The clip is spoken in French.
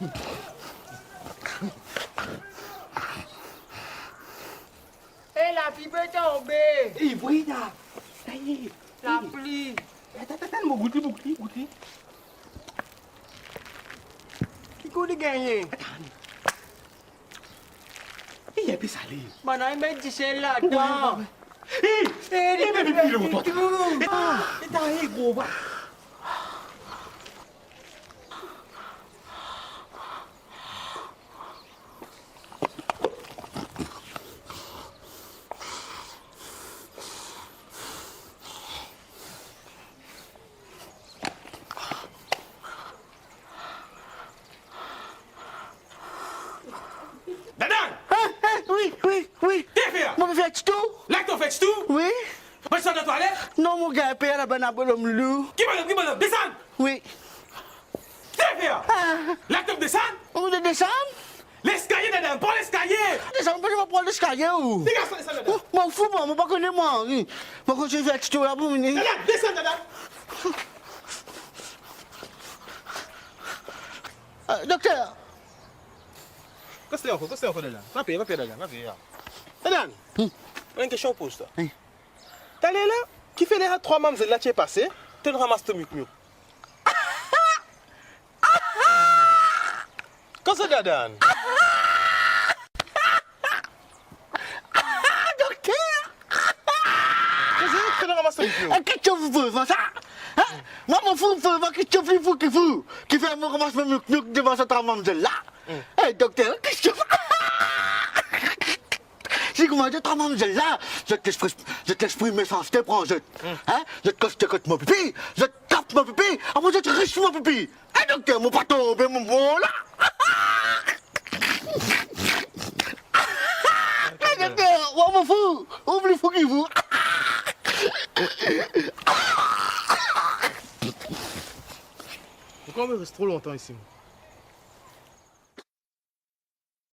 Eh, la pluie peut tomber. Eh, oui, là. Ça y est. La pluie. Attends, mon goûter. Qui coule gagner? Il y a plus salé. Bon, on met du sel là-dedans. Mais puis le toi. Et t'as gros va. Oui. T'es fait? Mon fait tout? Là, t'en fais tout? Oui. Vas-y, dans la toilette? Non, mon gars, paye la bonne abonnement loup. Qui va descendre? Oui. T'es fait? Là, t'en descendre? On veut descendre? L'escalier, dedans, prends l'escalier! Descendre, je vais prendre l'escalier ou? Dégage ça, dedans. M'en fous, moi, pas connais moi. Moi, quand je fais tout là pour venir. Dedans, descends, dedans. Docteur. Qu'est-ce que c'est encore dedans? Va payer dedans. Dedans, une question pour toi. T'as là, qui fait les 3 mamzelles là, tu es passé, tu ne ramasses ton mieux. Qu'est-ce que c'est dedans? Docteur. Qu'est-ce que tu ne ramasses ton mieux? Qu'est-ce que vous faites, ça? Moi, mon fou, qu'est-ce que vous faites, qui fait me ramasser mon mieux devant cette mademoiselle là? Eh, docteur, qu'est-ce que vous faites? Si comment je te mademoiselle là, je t'exprime mes sens, je te prends, je te cote mon pipi, je te tape mon pipi, après je te riche mon pipi. Eh, docteur, mon paton, ben mon bon là. Eh, docteur, on m'en fout, oublie fou qui vous. Pourquoi on me reste trop longtemps ici?